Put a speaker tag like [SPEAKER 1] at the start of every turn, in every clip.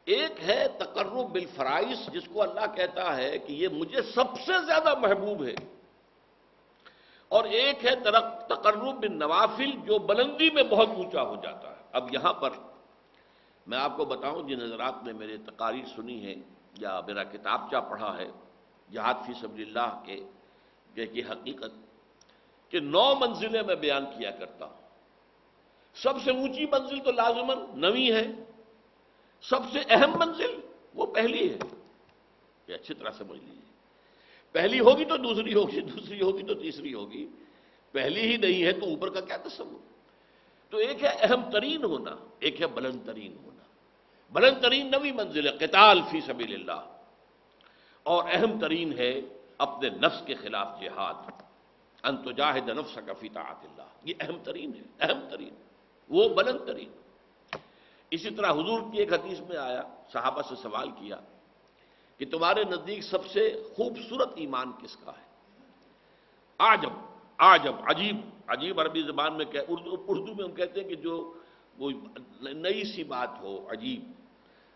[SPEAKER 1] ایک ہے تقرب بالفرائض، جس کو اللہ کہتا ہے کہ یہ مجھے سب سے زیادہ محبوب ہے، اور ایک ہے تقرب بالنوافل، جو بلندی میں بہت اونچا ہو جاتا ہے۔ اب یہاں پر میں آپ کو بتاؤں، جن حضرات نے میرے تقاریر سنی ہے یا میرا کتابچہ پڑھا ہے جہاد فی سبیل اللہ کی حقیقت، کہ 9 منزلیں میں بیان کیا کرتا ہوں۔ سب سے اونچی منزل تو لازماً 9ویں ہے، سب سے اہم منزل وہ پہلی ہے، یہ اچھی طرح سمجھ لیجیے۔ پہلی ہوگی تو دوسری ہوگی، دوسری ہوگی تو تیسری ہوگی، پہلی ہی نہیں ہے تو اوپر کا کیا تصور۔ تو ایک ہے اہم ترین ہونا، ایک ہے بلند ترین ہونا۔ بلند ترین 9ویں منزل ہے قتال فی سبیل اللہ، اور اہم ترین ہے اپنے نفس کے خلاف جہاد، ان تجاہد نفسک فی طاعت اللہ، یہ اہم ترین ہے، اہم ترین، وہ بلند ترین۔ اسی طرح حضور کی ایک حدیث میں آیا، صحابہ سے سوال کیا کہ تمہارے نزدیک سب سے خوبصورت ایمان کس کا ہے؟ عجب، عجب، عجیب، عجیب عربی زبان میں اردو میں ہم کہتے ہیں کہ جو کوئی نئی سی بات ہو، عجیب۔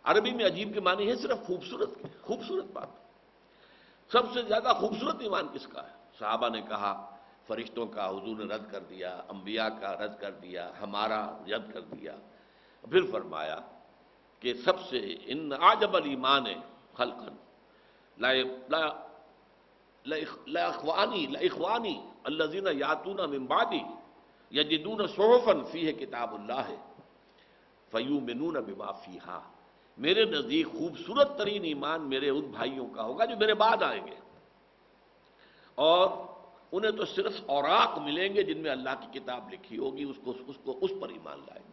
[SPEAKER 1] عربی میں عجیب کے معنی ہے صرف خوبصورت کے، خوبصورت بات۔ سب سے زیادہ خوبصورت ایمان کس کا ہے؟ صحابہ نے کہا فرشتوں کا حضور نے رد کر دیا، انبیاء کا رد کر دیا، ہمارا رد کر دیا۔ پھر فرمایا کہ سب سے ان اعجب الایمان خلقا لاخوانی الذین یاتون من بعدی یجدون صحفا فیہ کتاب اللہ فیؤمنون بما فیہا، میرے نزدیک خوبصورت ترین ایمان میرے ان بھائیوں کا ہوگا جو میرے بعد آئیں گے، اور انہیں تو صرف اوراق ملیں گے جن میں اللہ کی کتاب لکھی ہوگی، اس پر ایمان لائیں گے۔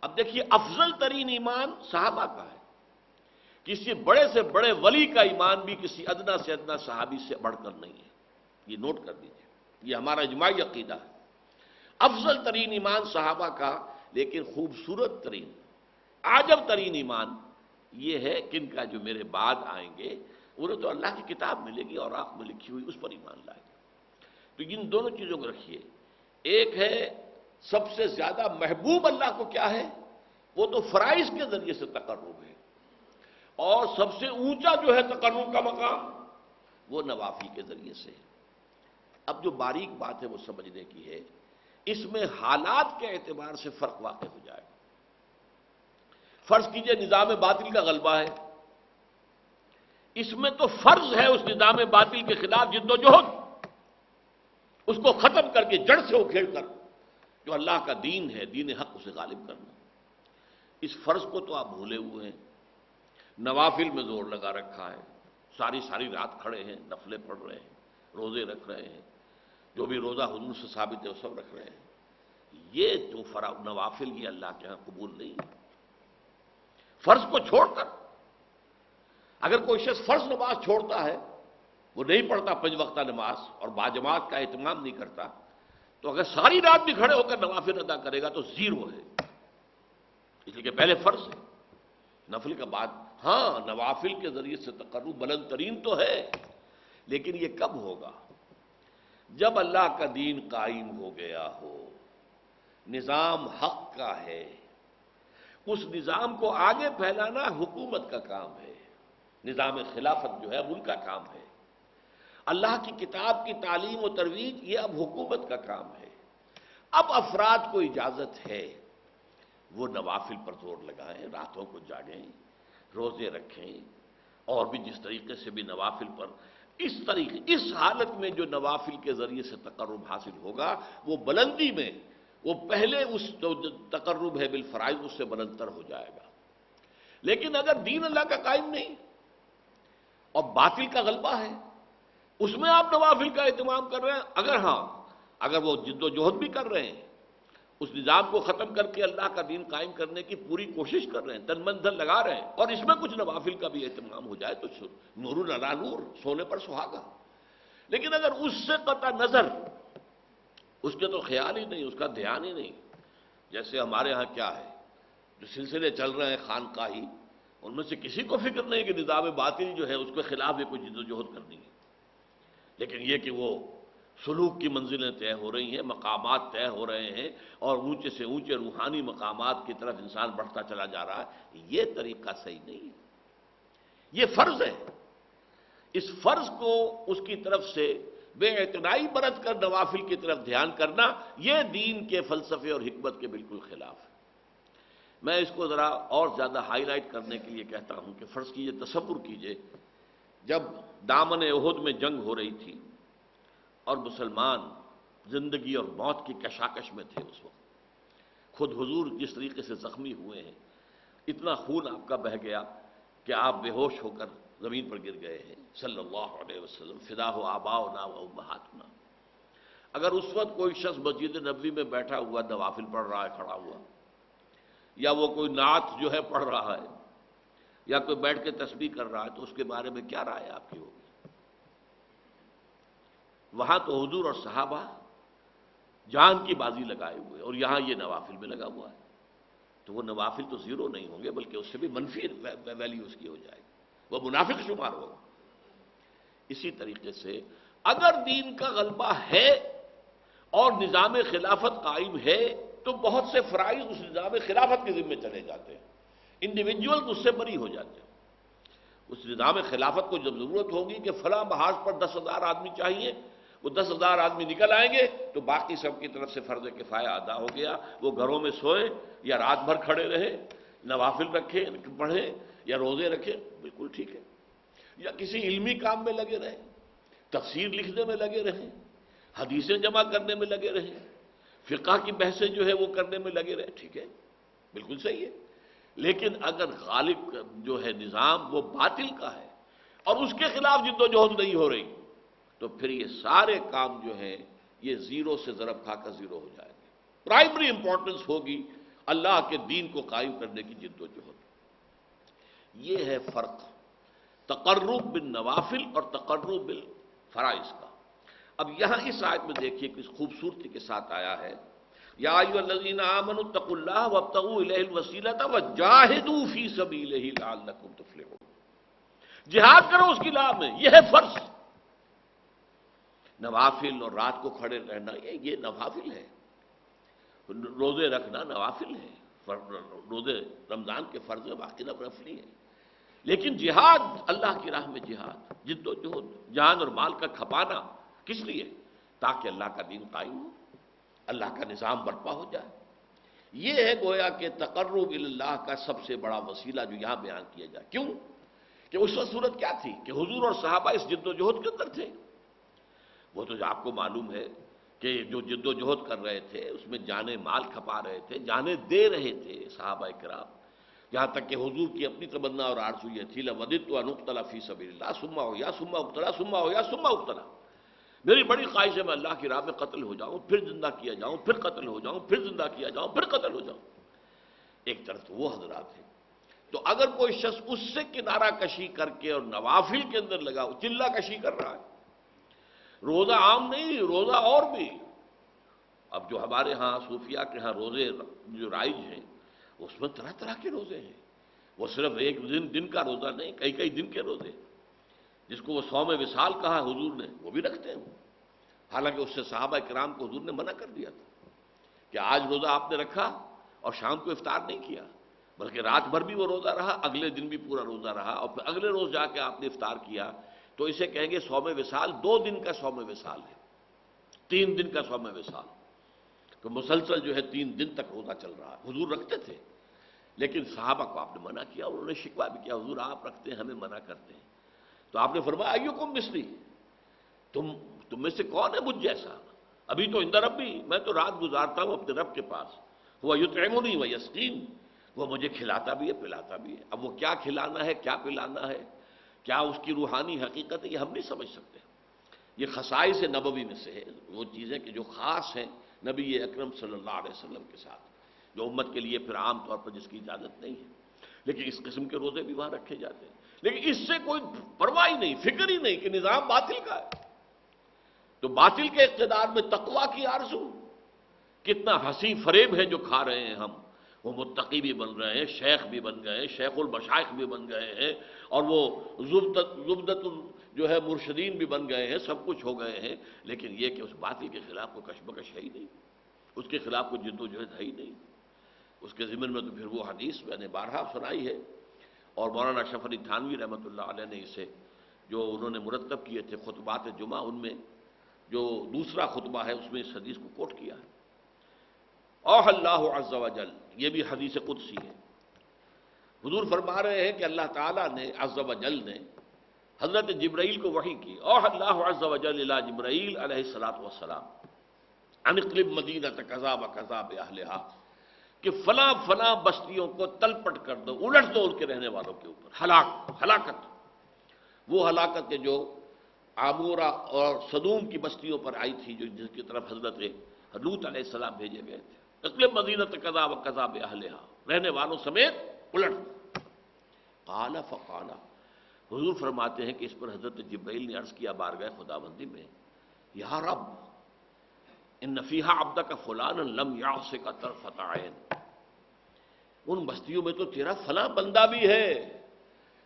[SPEAKER 1] اب دیکھیے، افضل ترین ایمان صحابہ کا ہے۔ کسی بڑے سے بڑے ولی کا ایمان بھی کسی ادنا سے ادنا صحابی سے بڑھ کر نہیں ہے، یہ نوٹ کر دیجیے، یہ ہمارا اجماعی عقیدہ ہے۔ افضل ترین ایمان صحابہ کا، لیکن خوبصورت ترین، عجب ترین ایمان یہ ہے کہ ان کا جو میرے بعد آئیں گے انہیں تو اللہ کی کتاب ملے گی اور آنکھ میں لکھی ہوئی، اس پر ایمان لائیں گے۔ تو ان دونوں چیزوں کو رکھیے۔ ایک ہے سب سے زیادہ محبوب اللہ کو کیا ہے، وہ تو فرائض کے ذریعے سے تقرب ہے، اور سب سے اونچا جو ہے تقرب کا مقام وہ نوافل کے ذریعے سے ہے۔ اب جو باریک بات ہے وہ سمجھنے کی ہے، اس میں حالات کے اعتبار سے فرق واقع ہو جائے گا۔ فرض کیجئے نظام باطل کا غلبہ ہے، اس میں تو فرض ہے اس نظام باطل کے خلاف جد و جہد، اس کو ختم کر کے جڑ سے اکھیڑ کر جو اللہ کا دین ہے، دین حق، اسے غالب کرنا۔ اس فرض کو تو آپ بھولے ہوئے ہیں، نوافل میں زور لگا رکھا ہے، ساری ساری رات کھڑے ہیں، نفلیں پڑھ رہے ہیں، روزے رکھ رہے ہیں، جو بھی روزہ حضور سے ثابت ہے وہ سب رکھ رہے ہیں۔ یہ جو نوافل یہ اللہ کے ہاں قبول نہیں ہے۔ فرض کو چھوڑ کر اگر کوئی شخص فرض نماز چھوڑتا ہے، وہ نہیں پڑھتا 5 وقتہ نماز اور باجماعت کا اہتمام نہیں کرتا، تو اگر ساری رات بھی کھڑے ہو کر نوافل ادا کرے گا تو 0 ہے، اس لیے کہ پہلے فرض ہے، نفل کا بعد۔ ہاں، نوافل کے ذریعے سے تقرب بلند ترین تو ہے، لیکن یہ کب ہوگا؟ جب اللہ کا دین قائم ہو گیا ہو، نظام حق کا ہے، اس نظام کو آگے پھیلانا حکومت کا کام ہے، نظام خلافت جو ہے ان کا کام ہے، اللہ کی کتاب کی تعلیم و ترویج یہ اب حکومت کا کام ہے۔ اب افراد کو اجازت ہے وہ نوافل پر زور لگائیں، راتوں کو جاگیں، روزے رکھیں، اور بھی جس طریقے سے بھی نوافل پر اس حالت میں جو نوافل کے ذریعے سے تقرب حاصل ہوگا وہ بلندی میں، وہ پہلے اس جو تقرب ہے بالفرائض اس سے بلندتر ہو جائے گا۔ لیکن اگر دین اللہ کا قائم نہیں اور باطل کا غلبہ ہے، اس میں آپ نوافل کا اہتمام کر رہے ہیں، اگر وہ جد و جہد بھی کر رہے ہیں، اس نظام کو ختم کر کے اللہ کا دین قائم کرنے کی پوری کوشش کر رہے ہیں، تن من دھن لگا رہے ہیں، اور اس میں کچھ نوافل کا بھی اہتمام ہو جائے تو نور علی نور، سونے پر سہاگا۔ لیکن اگر اس سے قطع نظر، اس کے تو خیال ہی نہیں، اس کا دھیان ہی نہیں، جیسے ہمارے ہاں کیا ہے، جو سلسلے چل رہے ہیں خانقاہی، ان میں سے کسی کو فکر نہیں کہ نظام باطل جو ہے اس کے خلاف بھی کوئی جد و جہد کرنی ہے، لیکن یہ کہ وہ سلوک کی منزلیں طے ہو رہی ہیں، مقامات طے ہو رہے ہیں، اور اونچے سے اونچے روحانی مقامات کی طرف انسان بڑھتا چلا جا رہا ہے۔ یہ طریقہ صحیح نہیں ہے، یہ فرض ہے۔ اس فرض کو اس کی طرف سے بے اعتنائی برت کر نوافل کی طرف دھیان کرنا، یہ دین کے فلسفے اور حکمت کے بالکل خلاف ہے۔ میں اس کو ذرا اور زیادہ ہائی لائٹ کرنے کے لیے کہتا ہوں کہ فرض کیجئے، تصور کیجئے، جب دامن احد میں جنگ ہو رہی تھی اور مسلمان زندگی اور موت کی کشاکش میں تھے، اس وقت خود حضور جس طریقے سے زخمی ہوئے ہیں، اتنا خون آپ کا بہہ گیا کہ آپ بے ہوش ہو کر زمین پر گر گئے ہیں، صلی اللہ علیہ وسلم، فدا ہو آباؤنا و امہاتنا۔ اگر اس وقت کوئی شخص مسجد نبوی میں بیٹھا ہوا نوافل پڑھ رہا ہے کھڑا ہوا، یا وہ کوئی نعت جو ہے پڑھ رہا ہے، یا کوئی بیٹھ کے تسبیح کر رہا ہے، تو اس کے بارے میں کیا رائے آپ کی ہوگی؟ وہاں تو حضور اور صحابہ جان کی بازی لگائے ہوئے، اور یہاں یہ نوافل میں لگا ہوا ہے، تو وہ نوافل تو زیرو نہیں ہوں گے، بلکہ اس سے بھی منفی ویلیو اس کی ہو جائے گی، وہ منافق شمار ہوگا۔ اسی طریقے سے اگر دین کا غلبہ ہے اور نظام خلافت قائم ہے، تو بہت سے فرائض اس نظام خلافت کے ذمے چلے جاتے ہیں، انڈیویجول اس سے بری ہو جاتے ہیں۔ اس نظام خلافت کو جب ضرورت ہوگی کہ فلاں محاذ پر 10,000 آدمی چاہیے، وہ 10,000 آدمی نکل آئیں گے، تو باقی سب کی طرف سے فرض کفایہ ادا ہو گیا، وہ گھروں میں سوئے یا رات بھر کھڑے رہے، نوافل رکھے پڑھیں یا روزے رکھے، بالکل ٹھیک ہے، یا کسی علمی کام میں لگے رہے، تفسیر لکھنے میں لگے رہے، حدیثیں جمع کرنے میں لگے رہے، فقہ کی بحثیں جو ہے وہ کرنے میں لگے رہے، ٹھیک ہے، بالکل صحیح ہے۔ لیکن اگر غالب جو ہے نظام وہ باطل کا ہے اور اس کے خلاف جد و جہد نہیں ہو رہی، تو پھر یہ سارے کام جو ہیں یہ زیرو سے ضرب کھا کر زیرو ہو جائیں گے۔ پرائمری امپورٹنس ہوگی اللہ کے دین کو قائم کرنے کی جد و جہد۔ یہ ہے فرق تقرب بالنوافل اور تقرب بالفرائض کا۔ اب یہاں اس آیت میں دیکھیے کس خوبصورتی کے ساتھ آیا ہے، یا ایھا الذین آمنوا اتقوا اللہ وابتغوا الیہ الوسیلۃ وجاہدوا فی سبیلہ لعلکم تفلحون۔ جہاد کرو اس کی راہ میں، یہ ہے فرض۔ نوافل اور رات کو کھڑے رہنا یہ نوافل ہے، روزے رکھنا نوافل ہے، روزے رمضان کے فرض باقی نفلی ہے، لیکن جہاد، اللہ کی راہ میں جہاد، جد و جہد، جان اور مال کا کھپانا، کس لیے؟ تاکہ اللہ کا دین قائم ہو، اللہ کا نظام برپا ہو جائے۔ یہ ہے گویا کہ تقرب اللہ کا سب سے بڑا وسیلہ جو یہاں بیان کیا جائے۔ کیوں کہ اس وقت صورت کیا تھی کہ حضور اور صحابہ اس جد و جہد کے اندر تھے۔ وہ تو آپ کو معلوم ہے کہ جو جد و جہد کر رہے تھے اس میں جانے مال کھپا رہے تھے، جانے دے رہے تھے صحابہ کرام، یہاں تک کہ حضور کی اپنی تمنا اور آرزو یہ تھی لَوَدِدتُّ أَنْ أُقْتَلَ فِي سَبِيلِ اللَّهِ ثُمَّ أُحْيَا ثُمَّ أُقْتَلَ ثُمَّ أُحْيَا ثُمَّ أُقْتَلَ۔ میری بڑی خواہش ہے میں اللہ کی راہ میں قتل ہو جاؤں، پھر زندہ کیا جاؤں، پھر قتل ہو جاؤں، پھر زندہ کیا جاؤں، پھر قتل ہو جاؤں۔ ایک طرف تو وہ حضرات ہیں، تو اگر کوئی شخص اس سے کنارہ کشی کر کے اور نوافل کے اندر لگا چلہ کشی کر رہا ہے، روزہ عام نہیں، روزہ اور بھی۔ اب جو ہمارے ہاں صوفیاء کے ہاں روزے جو رائج ہیں، اس میں طرح طرح کے روزے ہیں، وہ صرف ایک دن کا روزہ نہیں، کئی کئی دن کے روزے، جس کو وہ صوم وصال کہا حضور نے، وہ بھی رکھتے ہیں۔ حالانکہ اس سے صحابہ کرام کو حضور نے منع کر دیا تھا کہ آج روزہ آپ نے رکھا اور شام کو افطار نہیں کیا، بلکہ رات بھر بھی وہ روزہ رہا، اگلے دن بھی پورا روزہ رہا، اور پھر اگلے روز جا کے آپ نے افطار کیا، تو اسے کہیں گے صوم وصال۔ 2 دن کا صوم وصال ہے، 3 دن کا صوم وصال، تو مسلسل جو ہے 3 دن تک روزہ چل رہا ہے۔ حضور رکھتے تھے، لیکن صحابہ کو آپ نے منع کیا، انہوں نے شکوہ بھی کیا، حضور آپ رکھتے ہیں ہمیں منع کرتے ہیں، تو آپ نے فرمایا ایکم مثلی، تم میں سے کون ہے مجھ جیسا؟ ابھی تو عند ربی، میں تو رات گزارتا ہوں اپنے رب کے پاس، وہ یطعمنی و یسقین، وہ مجھے کھلاتا بھی ہے پلاتا بھی ہے۔ اب وہ کیا کھلانا ہے، کیا پلانا ہے، کیا اس کی روحانی حقیقت ہے، یہ ہم نہیں سمجھ سکتے۔ یہ خصائص نبوی میں سے ہے، وہ چیزیں کہ جو خاص ہیں نبی اکرم صلی اللہ علیہ وسلم کے ساتھ، جو امت کے لیے پھر عام طور پر جس کی اجازت نہیں ہے، لیکن اس قسم کے روزے بھی وہاں رکھے جاتے ہیں۔ لیکن اس سے کوئی پرواہ ہی نہیں، فکر ہی نہیں کہ نظام باطل کا ہے، تو باطل کے اقتدار میں تقویٰ کی آرزو، کتنا ہنسی فریب ہے جو کھا رہے ہیں ہم، وہ متقی بھی بن رہے ہیں، شیخ بھی بن گئے ہیں، شیخ المشائخ بھی بن گئے ہیں، اور وہ زبدت جو ہے مرشدین بھی بن گئے ہیں، سب کچھ ہو گئے ہیں، لیکن یہ کہ اس باطل کے خلاف کوئی کشمکش ہے ہی نہیں، اس کے خلاف کوئی جد و جہد ہے ہی نہیں۔ اس کے ضمن میں تو پھر وہ حدیث میں نے بارہا سنائی ہے، اور مولانا اشرف علی تھانوی رحمۃ اللہ علیہ نے اسے جو انہوں نے مرتب کیے تھے خطبات جمعہ، ان میں جو دوسرا خطبہ ہے اس میں اس حدیث کو کوٹ کیا ہے۔ اوح اللہ عز وجل، یہ بھی حدیث قدسی ہے۔ حضور فرما رہے ہیں کہ اللہ تعالیٰ نے عز وجل نے حضرت جبرائیل کو وحی کی، اوح اللہ عز وجل الی جبرائیل علیہ الصلوۃ والسلام ان اقلب مدینہ کذا و کذا باہلھا، کہ فلاں فلاں بستیوں کو تلپٹ کر دو، الٹ دو ان کے رہنے والوں کے اوپر، ہلاکت، وہ ہلاکت جو عامورہ اور صدوم کی بستیوں پر آئی تھی، جو جس کی طرف حضرت لوط علیہ السلام بھیجے گئے تھے۔ اقلب مدینہ کذا و کذا باہلھا، رہنے والوں سمیت الٹ دو۔ قال فقال، حضور فرماتے ہیں کہ اس پر حضرت جبرائیل نے عرض کیا بارگاہ خداوندی میں، یا رب ان فیہا عبدک فلانا لم یعصک طرفۃ عین، ان بستیوں میں تو تیرا فلاں بندہ بھی ہے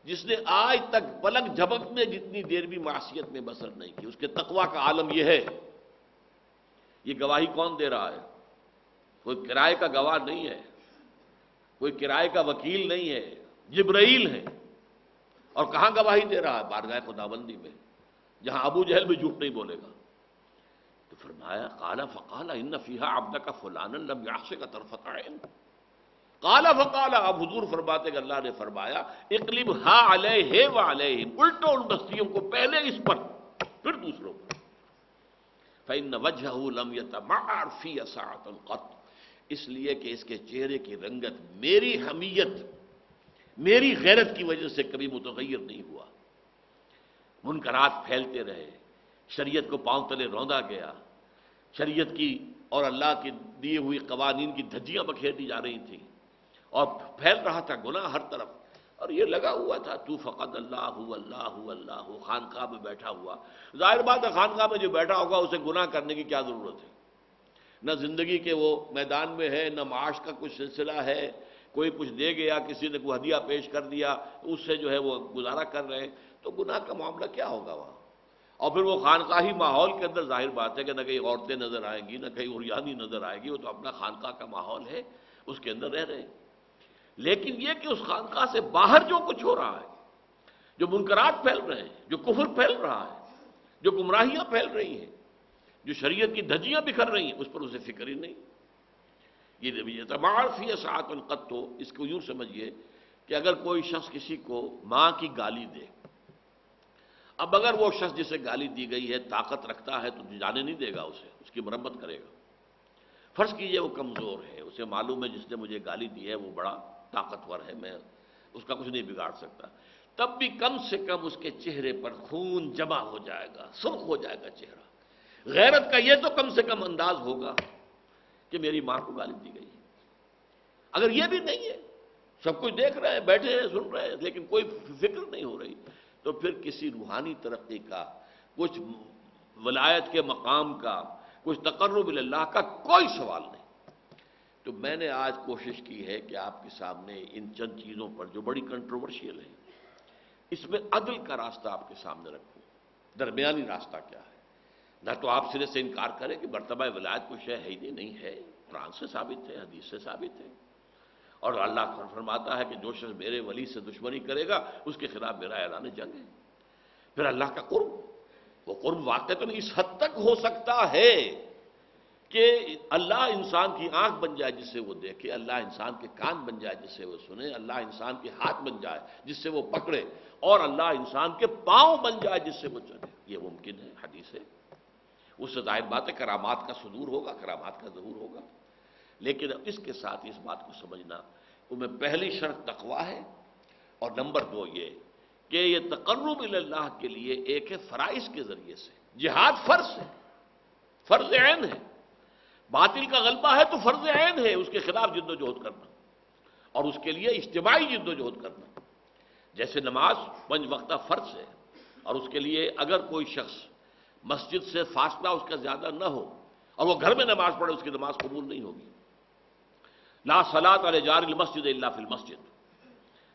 [SPEAKER 1] جس نے آج تک پلک جھپک میں جتنی دیر بھی معصیت میں بسر نہیں کی، اس کے تقویٰ کا عالم یہ ہے۔ یہ گواہی کون دے رہا ہے؟ کوئی کرائے کا گواہ نہیں ہے، کوئی کرائے کا وکیل نہیں ہے، جبرائیل ہے، اور کہاں گواہی دے رہا ہے؟ بارگاہ خداوندی میں، جہاں ابو جہل بھی جھوٹ نہیں بولے گا۔ تو فرمایا قال فقال ان فیہا عبدک فلانا لم یعصک طرفۃ عین، قال فقال، اب حضور فرماتے کہ اللہ نے فرمایا اقلبھا علیہ وعلیہم، الٹو ان بستیوں کو، پہلے اس پر پھر دوسروں پر۔ فإن وجہہ لم یتمعر فی ساعۃ قط، اس لیے کہ اس کے چہرے کی رنگت میری حمیت، میری غیرت کی وجہ سے کبھی متغیر نہیں ہوا۔ منکرات پھیلتے رہے، شریعت کو پاؤں تلے روندا گیا، شریعت کی اور اللہ کی دیے ہوئی قوانین کی دھجیاں بکھیر دی جا رہی تھیں، اور پھیل رہا تھا گناہ ہر طرف، اور یہ لگا ہوا تھا تو فقط اللہ اللہ اللہ، خانقاہ میں بیٹھا ہوا۔ ظاہر بات ہے خانقاہ میں جو بیٹھا ہوگا اسے گناہ کرنے کی کیا ضرورت ہے؟ نہ زندگی کے وہ میدان میں ہے، نہ معاش کا کچھ سلسلہ ہے، کوئی کچھ دے گیا، کسی نے کوئی ہدیہ پیش کر دیا، اس سے جو ہے وہ گزارا کر رہے ہیں، تو گناہ کا معاملہ کیا ہوگا وہاں؟ اور پھر وہ خانقاہی ماحول کے اندر ظاہر بات ہے کہ نہ کہیں عورتیں نظر آئیں گی، نہ کہیں عریانی نظر آئے گی، وہ تو اپنا خانقاہ کا ماحول ہے، اس کے اندر رہ رہے ہیں۔ لیکن یہ کہ اس خانقاہ سے باہر جو کچھ ہو رہا ہے، جو منکرات پھیل رہے ہیں، جو کفر پھیل رہا ہے، جو گمراہیاں پھیل رہی ہیں، جو شریعت کی دھجیاں بکھر رہی ہیں، اس پر اسے فکر ہی نہیں۔ یہ تمار فی ساعۃ قط ہو، اس کو یوں سمجھیے کہ اگر کوئی شخص کسی کو ماں کی گالی دے، اب اگر وہ شخص جسے گالی دی گئی ہے طاقت رکھتا ہے تو جانے نہیں دے گا اسے، اس کی مرمت کرے گا۔ فرض کیجئے وہ کمزور ہے، اسے معلوم ہے جس نے مجھے گالی دی ہے وہ بڑا طاقتور ہے، میں اس کا کچھ نہیں بگاڑ سکتا، تب بھی کم سے کم اس کے چہرے پر خون جمع ہو جائے گا، سرخ ہو جائے گا چہرہ۔ غیرت کا یہ تو کم سے کم انداز ہوگا کہ میری ماں کو گالی دی گئی ہے۔ اگر یہ بھی نہیں ہے، سب کچھ دیکھ رہے ہیں، بیٹھے ہیں، سن رہے ہیں، لیکن کوئی فکر نہیں ہو رہی، تو پھر کسی روحانی ترقی کا، کچھ ولایت کے مقام کا، کچھ تقرب اللہ کا کوئی سوال نہیں۔ تو میں نے آج کوشش کی ہے کہ آپ کے سامنے ان چند چیزوں پر جو بڑی کنٹروورشیل ہیں، اس میں عدل کا راستہ آپ کے سامنے رکھوں، درمیانی راستہ کیا ہے۔ نہ تو آپ سرے سے انکار کریں کہ مرتبہ ولایت کوئی شے ہے ہی نہیں ہے، قرآن سے ثابت ہے، حدیث سے ثابت ہے، اور اللہ فرماتا ہے کہ جو شخص میرے ولی سے دشمنی کرے گا اس کے خلاف میرا اعلان جنگ ہے۔ پھر اللہ کا قرب، وہ قرب واقعتاً اس حد تک ہو سکتا ہے کہ اللہ انسان کی آنکھ بن جائے جس سے وہ دیکھے، اللہ انسان کے کان بن جائے جس سے وہ سنے، اللہ انسان کے ہاتھ بن جائے جس سے وہ پکڑے، اور اللہ انسان کے پاؤں بن جائے جس سے وہ چلے۔ یہ ممکن ہے، حدیث ہے۔ اس سے ظاہر بات ہے کرامات کا صدور ہوگا، کرامات کا ظہور ہوگا، لیکن اس کے ساتھ اس بات کو سمجھنا، ان میں پہلی شرط تقویٰ ہے، اور نمبر 2 یہ کہ یہ تقرب اللہ کے لیے ایک ہے فرائض کے ذریعے سے، جہاد فرض ہے، فرض عین ہے، باطل کا غلبہ ہے تو فرض عین ہے اس کے خلاف جد و جہد کرنا، اور اس کے لیے اجتماعی جد و جہد کرنا۔ جیسے نماز 5 وقتہ فرض ہے، اور اس کے لیے اگر کوئی شخص مسجد سے فاصلہ اس کا زیادہ نہ ہو اور وہ گھر میں نماز پڑھے، اس کی نماز قبول نہیں ہوگی۔ لا صلاۃ علی جار المسجد الا فی المسجد،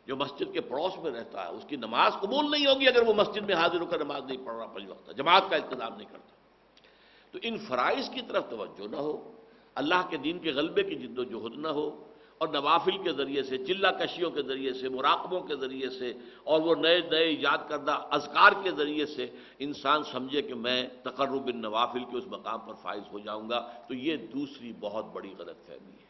[SPEAKER 1] جو مسجد کے پڑوس میں رہتا ہے اس کی نماز قبول نہیں ہوگی اگر وہ مسجد میں حاضر ہو کر نماز نہیں پڑھ رہا 5 وقت، جماعت کا انتظام نہیں کرتا۔ تو ان فرائض کی طرف توجہ نہ ہو، اللہ کے دین کے غلبے کی جد و جہد نہ ہو، اور نوافل کے ذریعے سے، چلہ کشیوں کے ذریعے سے، مراقبوں کے ذریعے سے، اور وہ نئے نئے ایجاد کردہ اذکار کے ذریعے سے انسان سمجھے کہ میں تقرب النوافل کے اس مقام پر فائز ہو جاؤں گا، تو یہ دوسری بہت بڑی غلط فہمی ہے۔